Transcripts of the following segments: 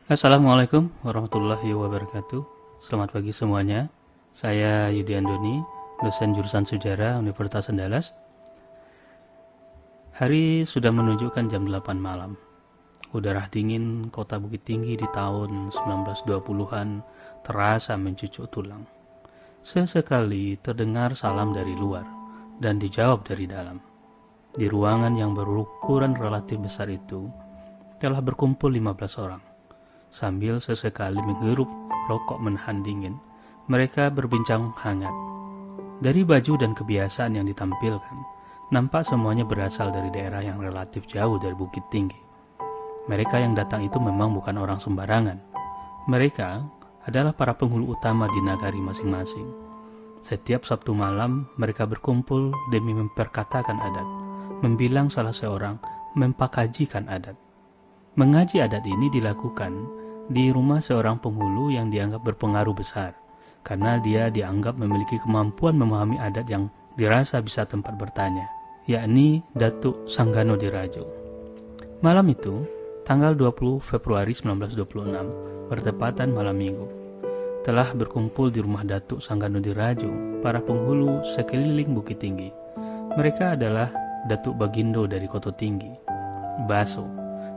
Assalamualaikum warahmatullahi wabarakatuh. Selamat pagi semuanya. Saya Yudi Andoni, dosen jurusan Sejarah Universitas Andalas. Hari sudah menunjukkan jam 8 malam. Udara dingin kota Bukit Tinggi di tahun 1920-an terasa mencucuk tulang. Sesekali terdengar salam dari luar dan dijawab dari dalam. Di ruangan yang berukuran relatif besar itu telah berkumpul 15 orang. Sambil sesekali menghirup rokok menahan dingin, mereka berbincang hangat. Dari baju dan kebiasaan yang ditampilkan, nampak semuanya berasal dari daerah yang relatif jauh dari Bukit Tinggi. Mereka yang datang itu memang bukan orang sembarangan. Mereka adalah para penghulu utama di nagari masing-masing. Setiap Sabtu malam, mereka berkumpul demi memperkatakan adat, membilang salah seorang, mempakajikan adat. Mengaji adat ini dilakukan di rumah seorang penghulu yang dianggap berpengaruh besar, karena dia dianggap memiliki kemampuan memahami adat yang dirasa bisa tempat bertanya, yakni Datuk Sanggano Dirajo. Malam itu, tanggal 20 Februari 1926, bertepatan malam minggu, telah berkumpul di rumah Datuk Sanggano Dirajo para penghulu sekeliling Bukit Tinggi. Mereka adalah Datuk Bagindo dari Koto Tinggi, Baso,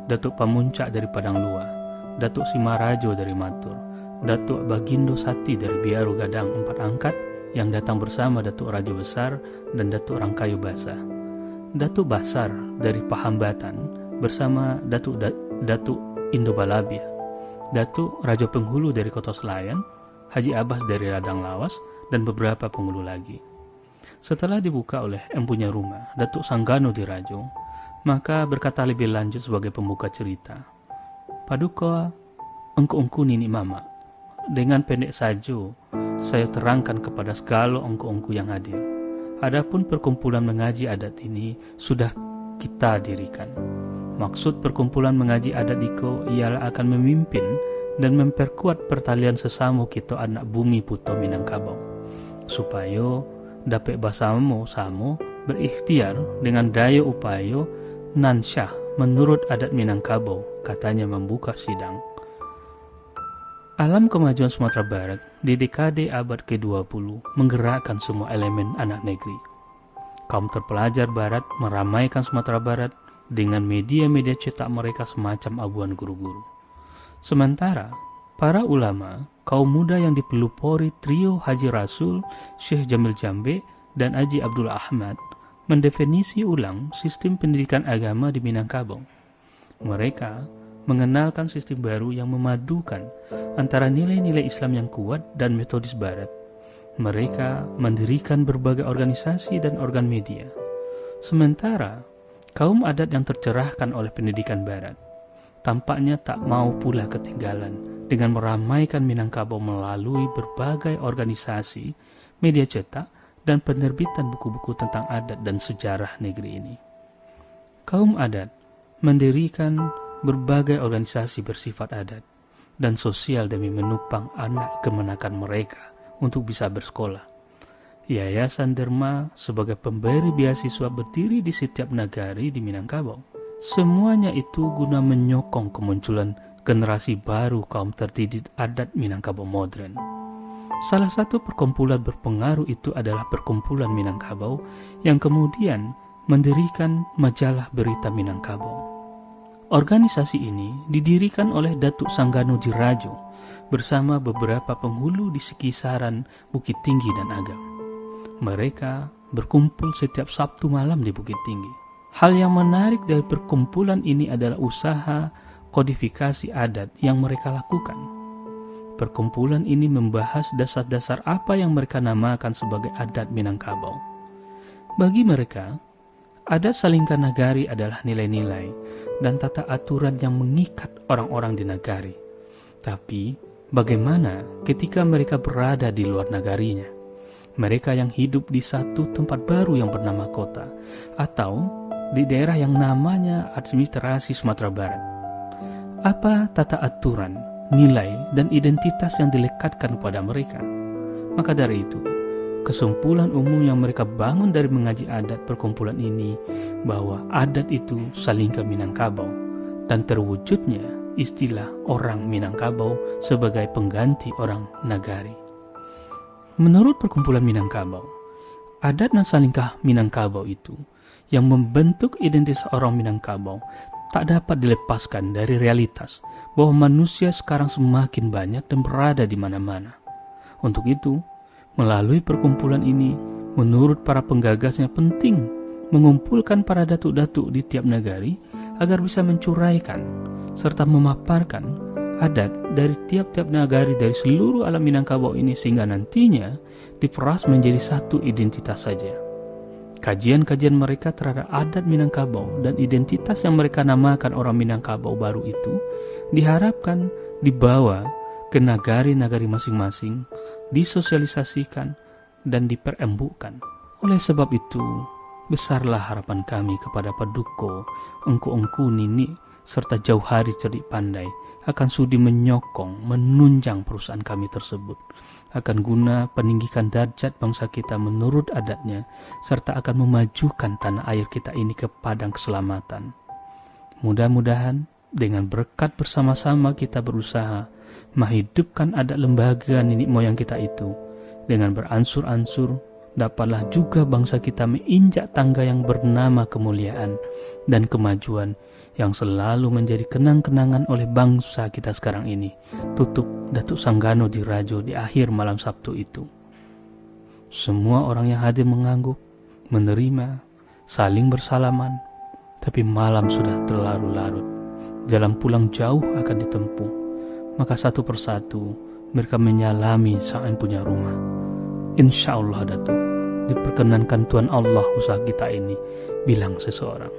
Datuk Pamuncak dari Padang Luar, Datuk Simarajo dari Matur, Datuk Bagindo Sati dari Biaro Gadang 4 Angkat yang datang bersama Datuk Rajo Besar dan Datuk Rangkayu Basah, Datuk Basar dari Pahambatan bersama Datuk Indo Balabia, Datuk Rajo Penghulu dari Kota Selayan, Haji Abbas dari Radang Lawas, dan beberapa penghulu lagi. Setelah dibuka oleh empunya rumah, Datuk Sanggano Dirajo, maka berkata lebih lanjut sebagai pembuka cerita. Paduka, engku-engku nini mama, dengan pendek saja saya terangkan kepada segala engku-engku yang hadir. Adapun perkumpulan mengaji adat ini sudah kita dirikan. Maksud perkumpulan mengaji adat iko ialah akan memimpin dan memperkuat pertalian sesama kita anak bumi Puto Minangkabau, supaya dapat basamo samo berikhtiar dengan daya upaya nan syah menurut adat Minangkabau, katanya membuka sidang. Alam kemajuan Sumatera Barat di dekade abad ke-20 menggerakkan semua elemen anak negeri. Kaum terpelajar Barat meramaikan Sumatera Barat dengan media-media cetak mereka semacam abuan guru-guru. Sementara para ulama, kaum muda yang dipelopori trio Haji Rasul, Syekh Jamil Jambe, dan Haji Abdul Ahmad mendefinisi ulang sistem pendidikan agama di Minangkabau. Mereka mengenalkan sistem baru yang memadukan antara nilai-nilai Islam yang kuat dan metodis Barat. Mereka mendirikan berbagai organisasi dan organ media. Sementara kaum adat yang tercerahkan oleh pendidikan Barat tampaknya tak mau pula ketinggalan dengan meramaikan Minangkabau melalui berbagai organisasi, media cetak, dan penerbitan buku-buku tentang adat dan sejarah negeri ini. Kaum adat mendirikan berbagai organisasi bersifat adat dan sosial demi menupang anak kemenakan mereka untuk bisa bersekolah. Yayasan Derma sebagai pemberi beasiswa berdiri di setiap nagari di Minangkabau. Semuanya itu guna menyokong kemunculan generasi baru kaum terdidik adat Minangkabau modern. Salah satu perkumpulan berpengaruh itu adalah Perkumpulan Minangkabau yang kemudian mendirikan majalah Berita Minangkabau. Organisasi ini didirikan oleh Datuk Sanggano Dirajo bersama beberapa penghulu di sekisaran Bukit Tinggi dan Agam. Mereka berkumpul setiap Sabtu malam di Bukit Tinggi. Hal yang menarik dari perkumpulan ini adalah usaha kodifikasi adat yang mereka lakukan. Perkumpulan ini membahas dasar-dasar apa yang mereka namakan sebagai adat Minangkabau. Bagi mereka, adat Salingkan Nagari adalah nilai-nilai dan tata aturan yang mengikat orang-orang di nagari. Tapi, bagaimana ketika mereka berada di luar nagarinya? Mereka yang hidup di satu tempat baru yang bernama kota, atau di daerah yang namanya administrasi Sumatera Barat. Apa tata aturan, nilai, dan identitas yang dilekatkan kepada mereka? Maka dari itu, kesimpulan umum yang mereka bangun dari mengaji adat perkumpulan ini bahwa adat itu Salingkan Minangkabau dan terwujudnya istilah orang Minangkabau sebagai pengganti orang Nagari. Menurut perkumpulan Minangkabau, adat dan salingkah Minangkabau itu yang membentuk identitas orang Minangkabau tak dapat dilepaskan dari realitas bahwa manusia sekarang semakin banyak dan berada di mana-mana. Untuk itu, melalui perkumpulan ini, menurut para penggagasnya penting mengumpulkan para datuk-datuk di tiap negari agar bisa mencuraikan serta memaparkan adat dari tiap-tiap nagari dari seluruh alam Minangkabau ini sehingga nantinya diperas menjadi satu identitas saja. Kajian-kajian mereka terhadap adat Minangkabau dan identitas yang mereka namakan orang Minangkabau baru itu diharapkan dibawa ke nagari-nagari masing-masing, disosialisasikan dan diperembukkan. Oleh sebab itu, besarlah harapan kami kepada Paduko, engku-engku nini, serta jauh hari cerdik pandai akan sudi menyokong, menunjang perusahaan kami tersebut, akan guna peninggikan derajat bangsa kita menurut adatnya, serta akan memajukan tanah air kita ini ke padang keselamatan. Mudah-mudahan dengan berkat bersama-sama kita berusaha menghidupkan adat lembaga nenek moyang kita itu, dengan beransur-ansur dapatlah juga bangsa kita menginjak tangga yang bernama kemuliaan dan kemajuan yang selalu menjadi kenang-kenangan oleh bangsa kita sekarang ini. Tutup Datuk Sanggano Dirajo di akhir malam Sabtu itu. Semua orang yang hadir mengangguk, menerima, saling bersalaman, tapi malam sudah terlalu larut. Jalan pulang jauh akan ditempuh. Maka satu persatu mereka menyalami sang punya rumah. Insya Allah Datuk, diperkenankan Tuhan Allah usaha kita ini, bilang seseorang.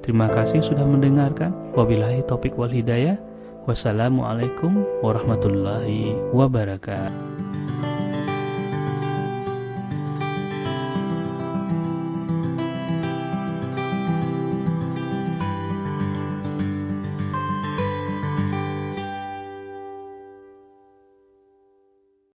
Terima kasih sudah mendengarkan. Wabillahi taufik wal hidayah. Wassalamualaikum warahmatullahi wabarakatuh.